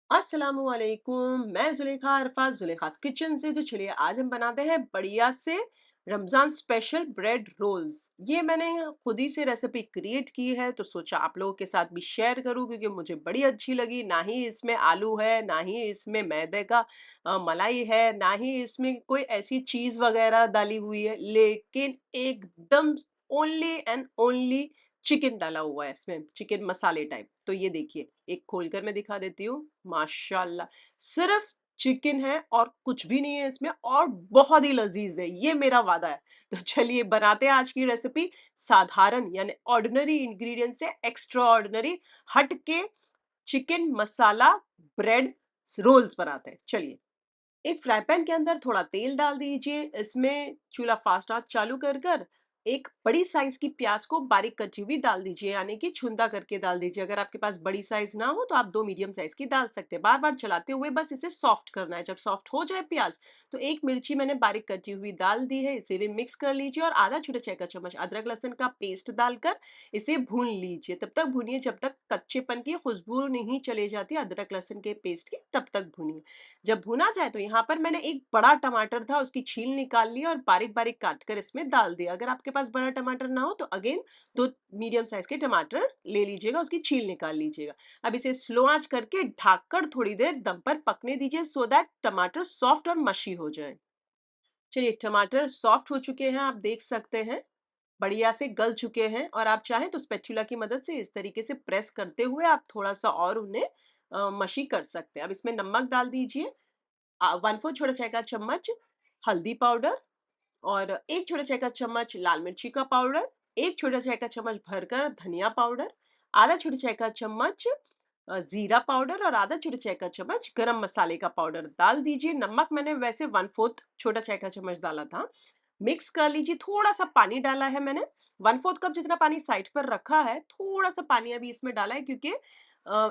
अस्सलामुअलैकुम। मैं जुलेखा अरफात जुलेखास किचन से। तो चलिए आज हम बनाते हैं बढ़िया से रमजान स्पेशल ब्रेड रोल्स। ये मैंने खुद ही से रेसिपी क्रिएट की है, तो सोचा आप लोगों के साथ भी शेयर करूं क्योंकि मुझे बड़ी अच्छी लगी। ना ही इसमें आलू है, ना ही इसमें मैदे का मलाई है, ना ही इसमें कोई ऐसी चीज वगैरह डाली हुई है, लेकिन एकदम ओनली एंड ओनली चिकन डाला हुआ है इसमें, चिकन मसाले टाइप। तो ये देखिए, एक खोलकर मैं दिखा देती हूँ। माशाल्लाह, सिर्फ चिकन है और कुछ भी नहीं है इसमें, और बहुत ही लजीज है, ये मेरा वादा है। तो चलिए बनाते हैं आज की रेसिपी। साधारण यानी ऑर्डिनरी इंग्रेडिएंट से एक्स्ट्रा ऑर्डिनरी हट के चिकन मसाला ब्रेड रोल्स बनाते हैं। चलिए, एक फ्राई पैन के अंदर थोड़ा तेल डाल दीजिए। इसमें चूल्हा फास्ट आंच चालू कर कर एक बड़ी साइज की प्याज को बारीक कटी हुई डाल दीजिए, यानी कि छुंदा करके डाल दीजिए। अगर आपके पास बड़ी साइज ना हो तो आप दो मीडियम साइज की डाल सकते हैं। बार बार चलाते हुए बस इसे सॉफ्ट करना है। जब सॉफ्ट हो जाए प्याज, तो एक मिर्ची मैंने बारीक कटी हुई डाल दी है, इसे भी मिक्स कर लीजिए। और आधा छोटा चाय का चम्मच अदरक लहसुन का पेस्ट डालकर इसे भून लीजिए। तब तक भूनिए जब तक कच्चेपन की खुशबू नहीं चले जाती अदरक लहसुन के पेस्ट की, तब तक भूनिए। जब भुना जाए तो यहाँ पर मैंने एक बड़ा टमाटर था, उसकी छील निकाल ली और बारीक बारीक काट कर इसमें डाल दिया। अगर आपके पास बड़ा टमाटर ना हो तो अगेन दो मीडियम साइज के टमाटर ले लीजिएगा, उसकी छील निकाल लीजिएगा। अब इसे स्लो आंच करके ढककर थोड़ी देर दम पर पकने दीजिए, सो दैट टमाटर सॉफ्ट और मशी हो जाए। चलिए, टमाटर सॉफ्ट हो चुके हैं, आप देख सकते हैं बढ़िया से गल चुके हैं। और आप चाहें तो स्पैचुला की मदद से इस तरीके से प्रेस करते हुए आप थोड़ा सा और उन्हें मशी कर सकते हैं। अब इसमें नमक डाल दीजिए, 1/4 छोटा चाय का चम्मच हल्दी पाउडर, और 1 छोटा चाय का चम्मच लाल मिर्ची का पाउडर, 1 छोटा चाय का चम्मच भरकर धनिया पाउडर, आधा छोटा चाय का चम्मच जीरा पाउडर, और आधा छोटा चाय का चम्मच गरम मसाले का पाउडर डाल दीजिए। नमक मैंने वैसे 1/4 छोटा चाय का चम्मच डाला था। मिक्स कर लीजिए। थोड़ा सा पानी डाला है मैंने, 1/4 कप जितना पानी साइड पर रखा है, थोड़ा सा पानी अभी इसमें डाला है क्योंकि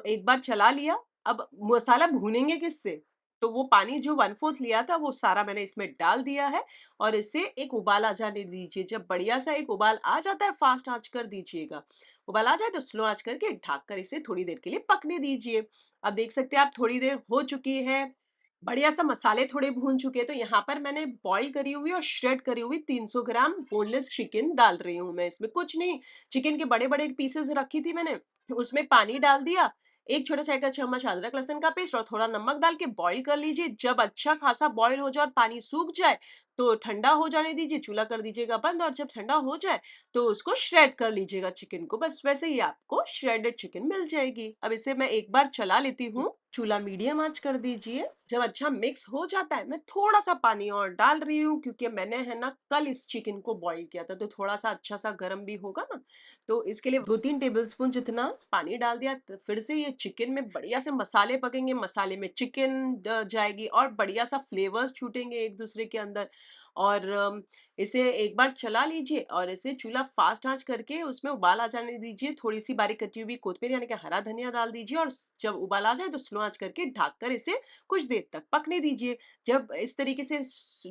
एक बार चला लिया। अब मसाला भूनेंगे किससे, तो वो पानी जो 1/4 लिया था वो सारा मैंने इसमें डाल दिया है। और इसे एक उबाल आ जाने दीजिए। जब बढ़िया सा एक उबाल आ जाता है, फास्ट आंच कर दीजिएगा। उबाल आ जाए तो स्लो आंच करके ढक कर इसे थोड़ी देर के लिए पकने दीजिए। अब देख सकते हैं आप, थोड़ी देर हो चुकी है, बढ़िया सा मसाले थोड़े भून चुके हैं। तो यहाँ पर मैंने बॉईल करी हुई और श्रेड करी हुई 300 ग्राम बोनलेस चिकन डाल रही हूँ मैं इसमें। कुछ नहीं, चिकन के बड़े बड़े पीसेस रखी थी मैंने, उसमें पानी डाल दिया, एक छोटा चाय का चम्मच अदरक लहसुन का पेस्ट और थोड़ा नमक डाल के बॉईल कर लीजिए। जब अच्छा खासा बॉईल हो जाए और पानी सूख जाए तो ठंडा हो जाने दीजिए, चूल्हा कर दीजिएगा बंद। और जब ठंडा हो जाए तो उसको श्रेड कर लीजिएगा चिकन को। बस वैसे ही आपको श्रेडेड चिकन मिल जाएगी। अब इसे मैं एक बार चला लेती हूँ। चूल्हा मीडियम आंच कर दीजिए। जब अच्छा मिक्स हो जाता है, मैं थोड़ा सा पानी और डाल रही हूँ क्योंकि मैंने है ना कल इस चिकन को बॉईल किया था, तो थोड़ा सा अच्छा सा गर्म भी होगा ना, तो इसके लिए 2-3 टेबलस्पून जितना पानी डाल दिया। तो फिर से ये चिकन में बढ़िया से मसाले पकेंगे, मसाले में चिकन जाएगी और बढ़िया सा फ्लेवर्स छूटेंगे एक दूसरे के अंदर। और इसे एक बार चला लीजिए और इसे चूल्हा फास्ट आंच करके उसमें उबाल आ जाने दीजिए। थोड़ी सी बारीक कटी हुई कोतमीर यानी कि हरा धनिया डाल दीजिए, और जब उबाल आ जाए तो स्लो आंच करके ढक कर इसे कुछ देर तक पकने दीजिए। जब इस तरीके से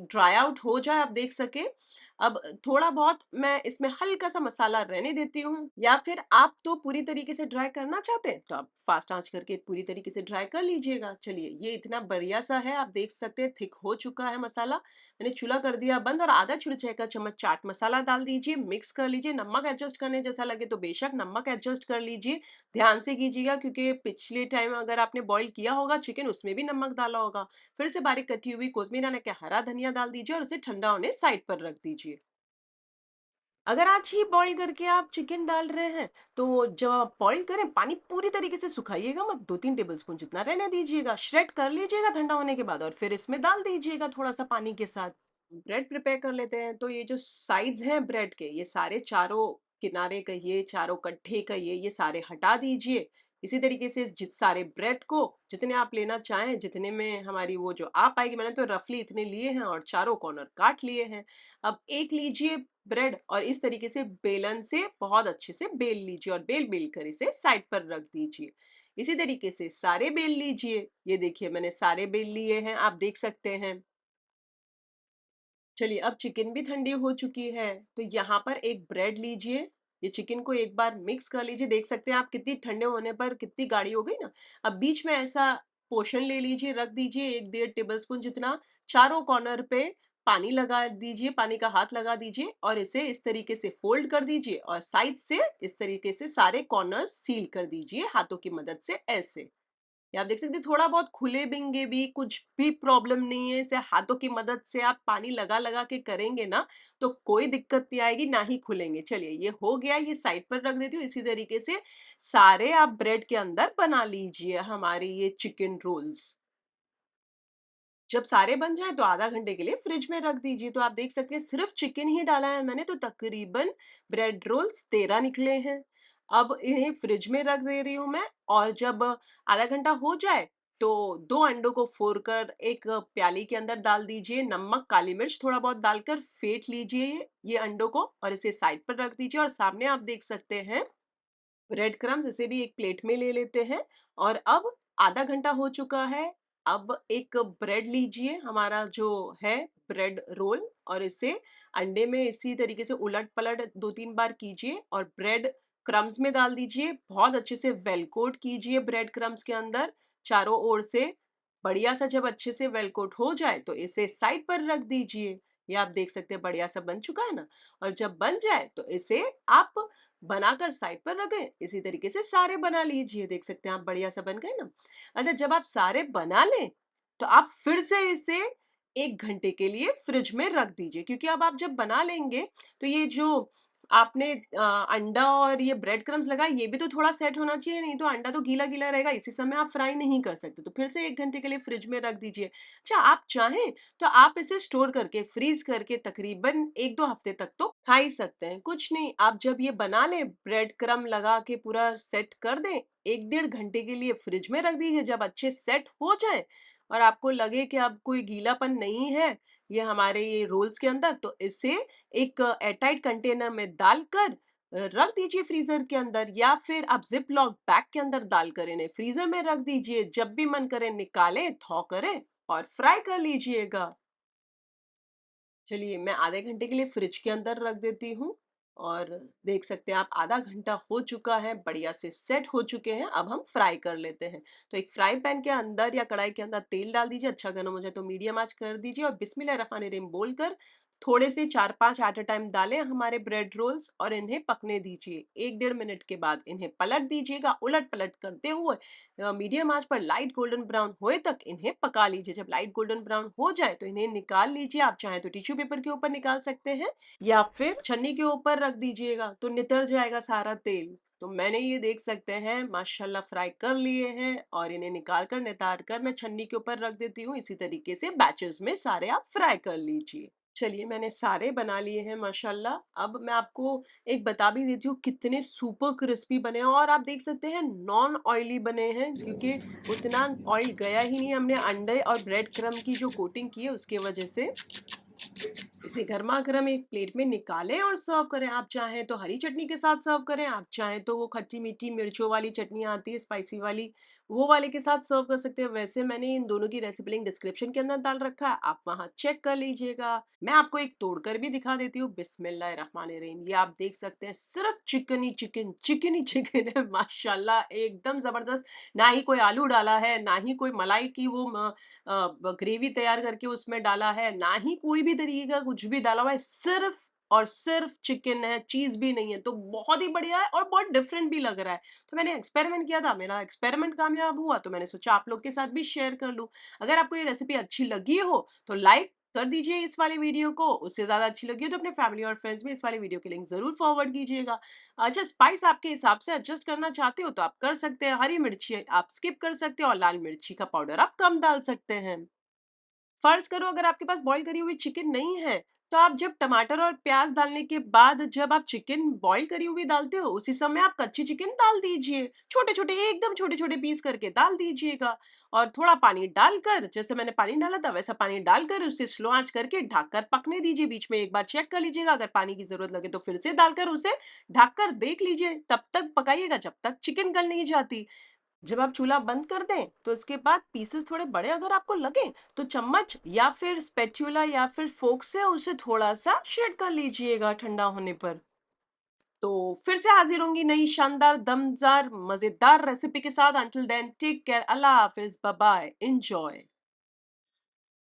ड्राई आउट हो जाए, आप देख सके, अब थोड़ा बहुत मैं इसमें हल्का सा मसाला रहने देती हूँ। या फिर आप तो पूरी तरीके से ड्राई करना चाहते हैं तो आप फास्ट आंच करके पूरी तरीके से ड्राई कर लीजिएगा। चलिए, ये इतना बढ़िया सा है, आप देख सकते हैं थिक हो चुका है मसाला। मैंने चूल्हा कर दिया बंद और आधा छोटा चाय का चम्मच चाट मसाला डाल दीजिए, मिक्स कर लीजिए। नमक एडजस्ट करने जैसा लगे तो बेशक नमक एडजस्ट कर लीजिए। ध्यान से कीजिएगा क्योंकि पिछले टाइम अगर आपने बॉईल किया होगा चिकन, उसमें भी नमक डाला होगा। फिर से बारीक कटी हुई कोतमीर यानी कि हरा धनिया डाल दीजिए और उसे ठंडा होने साइड पर रख दीजिए। अगर आज ही बॉईल करके आप चिकन डाल रहे हैं तो जब आप बॉईल करें, पानी पूरी तरीके से सुखाइएगा मत, 2-3 टेबलस्पून जितना रहने दीजिएगा। श्रेड कर लीजिएगा ठंडा होने के बाद और फिर इसमें डाल दीजिएगा थोड़ा सा पानी के साथ। ब्रेड प्रिपेयर कर लेते हैं। तो ये जो साइड्स हैं ब्रेड के, ये सारे चारों किनारे कहिए, चारों कट्ठे कहिए, ये सारे हटा दीजिए। इसी तरीके से सारे ब्रेड को जितने आप लेना चाहें, जितने में हमारी वो जो आ पाएगी, मैंने तो रफली इतने लिए हैं और चारों कॉर्नर काट लिए हैं। अब एक लीजिए ब्रेड और इस तरीके से बेलन से बहुत अच्छे से बेल लीजिए और बेल बेल कर इसे साइड पर रख दीजिए। इसी तरीके से सारे बेल लीजिए। ये देखिए, मैंने सारे बेल लिए हैं, आप देख सकते हैं। चलिए, अब चिकन भी ठंडी हो चुकी है, तो यहाँ पर एक ब्रेड लीजिए। ये चिकन को एक बार मिक्स कर लीजिए। देख सकते हैं आप कितनी ठंडे होने पर कितनी गाढ़ी हो गई ना। अब बीच में ऐसा पोर्शन ले लीजिए, रख दीजिए 1 डेढ़ टेबलस्पून जितना, चारों कॉर्नर पे पानी लगा दीजिए, पानी का हाथ लगा दीजिए और इसे इस तरीके से फ़ोल्ड कर दीजिए और साइड से इस तरीके से सारे कॉर्नर्स सील कर दीजिए हाथों की मदद से ऐसे। ये आप देख सकते हैं थोड़ा बहुत खुलेंगे भी, कुछ भी प्रॉब्लम नहीं है। इसे हाथों की मदद से आप पानी लगा-लगा के करेंगे ना, तो कोई दिक्कत नहीं आएगी, ना ही खुलेंगे। चलिए ये हो गया, ये साइड पर रख देती हूँ। इसी तरीके से सारे आप ब्रेड के अंदर बना लीजिए हमारे ये चिकन रोल्स। जब सारे बन जाएँ तो आधा घंटे के लिए फ्रिज में रख दीजिए। तो आप देख सकते हैं सिर्फ़ चिकन ही डाला है मैंने तो तकरीबन ब्रेड रोल्स 13 निकले हैं। अब इन्हें फ्रिज में रख दे रही हूँ मैं और जब आधा घंटा हो जाए तो 2 अंडों को फोड़कर एक प्याली के अंदर डाल दीजिए। नमक, काली मिर्च थोड़ा बहुत डालकर फेंट लीजिए ये अंडों को और इसे साइड पर रख दीजिए और सामने आप देख सकते हैं ब्रेड क्रम्स, इसे भी एक प्लेट में ले लेते हैं और अब आधा घंटा हो चुका है। अब एक ब्रेड लीजिए हमारा जो है ब्रेड रोल और इसे अंडे में इसी तरीके से उलट-पलट 2-3 बार कीजिए और ब्रेड क्रम्स में डाल दीजिए। बहुत अच्छे से वेल कोट कीजिए ब्रेड क्रम्स के अंदर चारों ओर से। बढ़िया सा जब अच्छे से वेल कोट हो जाए तो इसे साइड पर रख दीजिए। ये आप देख सकते हैं बढ़िया सा बन चुका है ना? और जब बन जाए तो इसे आप बनाकर साइड पर रखें। इसी तरीके से सारे बना लीजिए, देख सकते हैं आप बढ़िया सा बन गए ना। अच्छा जब आप सारे बना लें तो आप फिर से इसे 1 घंटे के लिए फ्रिज में रख दीजिए क्योंकि अब आप जब बना लेंगे तो ये जो आपने अंडा और ये ब्रेड क्रम्स लगाए ये भी तो थोड़ा सेट होना चाहिए, नहीं तो अंडा तो गीला-गीला रहेगा, इसी समय आप फ्राई नहीं कर सकते। तो फिर से 1 घंटे के लिए फ्रिज में रख दीजिए। अच्छा आप चाहें तो आप इसे स्टोर करके, फ्रीज़ करके तकरीबन 1-2 हफ्ते तक तो खा ही सकते हैं। कुछ नहीं, आप जब ये बना लें, ब्रेड क्रम्ब लगा के पूरा सेट कर दें, 1 डेढ़ घंटे के लिए फ्रिज में रख दीजिए। जब अच्छे सेट हो जाएँ और आपको लगे कि अब कोई गीलापन नहीं है, ये हमारे ये रोल्स के अंदर, तो इसे एक एयरटाइट कंटेनर में डालकर रख दीजिए फ्रीज़र के अंदर या फिर आप ज़िप लॉक बैग के अंदर डालकर इन्हें फ्रीज़र में रख दीजिए। जब भी मन करे निकालें, थॉ करें और फ्राई कर लीजिएगा। चलिए, मैं आधे घंटे के लिए फ्रिज के अंदर रख देती हूँ और देख सकते हैं आप आधा घंटा हो चुका है, बढ़िया से सेट हो चुके हैं। अब हम फ्राई कर लेते हैं। तो एक फ्राई पैन के अंदर या कढ़ाई के अंदर तेल डाल दीजिए, अच्छा गर्म हो जाए तो मीडियम आँच कर दीजिए और बिस्मिल्लाह रहमानिर रहीम बोलकर थोड़े से 4-5 एट अ टाइम डालें हमारे ब्रेड रोल्स और इन्हें पकने दीजिए। 1 डेढ़ मिनट के बाद इन्हें पलट दीजिएगा, उलट-पलट करते हुए मीडियम आँच पर लाइट गोल्डन ब्राउन होए तक इन्हें पका लीजिए। जब लाइट गोल्डन ब्राउन हो जाए तो इन्हें निकाल लीजिए। आप चाहें तो टिश्यू पेपर के ऊपर निकाल सकते हैं या फिर छन्नी के ऊपर रख दीजिएगा तो नितर जाएगा सारा तेल। तो मैंने ये देख सकते हैं माशाल्लाह फ्राई कर लिए हैं और इन्हें निकाल कर नितार कर मैं छन्नी के ऊपर रख देती हूँ। इसी तरीके से बैचेस में सारे आप फ्राई कर लीजिए। चलिए मैंने सारे बना लिए हैं माशाल्लाह। अब मैं आपको एक बता भी देती हूँ कितने सुपर क्रिस्पी बने हैं और आप देख सकते हैं नॉन ऑयली बने हैं क्योंकि उतना ऑयल गया ही नहीं हमने अंडे और ब्रेड क्रम्ब की जो कोटिंग की है उसके वजह से। इसे गरमा-गरम एक प्लेट में निकालें और सर्व करें। आप चाहें तो हरी चटनी के साथ सर्व करें, आप चाहें तो वो खट्टी-मीठी मिर्चों वाली चटनी आती है स्पाइसी वाली, वो वाले के साथ सर्व कर सकते हैं। वैसे मैंने इन दोनों की रेसिपी लिंक डिस्क्रिप्शन के अंदर डाल रखा है, आप वहाँ चेक कर लीजिएगा। मैं आपको एक तोड़कर भी दिखा देती हूँ, बिस्मिल्लाहिर्रहमानिर्रहीम। ये आप देख सकते हैं सिर्फ चिकन ही चिकन है माशाल्लाह एकदम ज़बरदस्त। ना ही कोई आलू डाला है, ना ही कोई मलाई की वो ग्रेवी तैयार करके उसमें डाला है, ना ही कोई भी तरीके का कुछ भी डाला हुआ है, सिर्फ और सिर्फ चिकन है, चीज़ भी नहीं है, तो बहुत ही बढ़िया है और बहुत डिफरेंट भी लग रहा है। तो मैंने एक्सपेरिमेंट किया था, मेरा एक्सपेरिमेंट कामयाब हुआ, तो मैंने सोचा आप लोग के साथ भी शेयर कर लूँ। अगर आपको ये रेसिपी अच्छी लगी हो, तो लाइक कर दीजिए इस वाले वीडियो को, उससे ज़्यादा अच्छी लगी हो तो अपने फैमिली और फ्रेंड्स में इस वाले वीडियो की लिंक ज़रूर फॉरवर्ड कीजिएगा। अच्छा स्पाइस आपके हिसाब से एडजस्ट करना चाहते हो तो आप कर सकते हैं, हरी मिर्ची आप स्किप कर सकते हो और लाल मिर्ची का पाउडर आप कम डाल सकते हैं। फ़र्ज़ करो अगर आपके पास बॉयल करी हुई चिकन नहीं है, तो आप जब टमाटर और प्याज़ डालने के बाद जब आप चिकन बॉयल करी हुई डालते हो, उसी समय आप कच्ची चिकन डाल दीजिए। छोटे-छोटे एकदम छोटे-छोटे पीस करके डाल दीजिएगा और थोड़ा पानी डालकर जैसे मैंने पानी डाला था वैसा पानी डालकर उसे स्लो आँच करके ढककर पकने दीजिए। बीच में एक बार चेक कर लीजिएगा, अगर पानी की ज़रूरत लगे तो फिर से डालकर उसे ढककर देख लीजिए। तब तक पकाइएगा जब तक चिकन गल नहीं जाती। जब आप चूल्हा बंद कर दें, तो इसके बाद पीसेस थोड़े बड़े अगर आपको लगें, तो चम्मच या फिर स्पैटूला या फिर फ़ोर्क से उसे थोड़ा-सा शेड कर लीजिएगा ठंडा होने पर। तो फिर से हाज़िर होंगी नई शानदार, दमदार, मज़ेदार रेसिपी के साथ। अंटिल देन टेक केयर, अल्लाह हाफ़िज़, बाय बाय, एन्जॉय।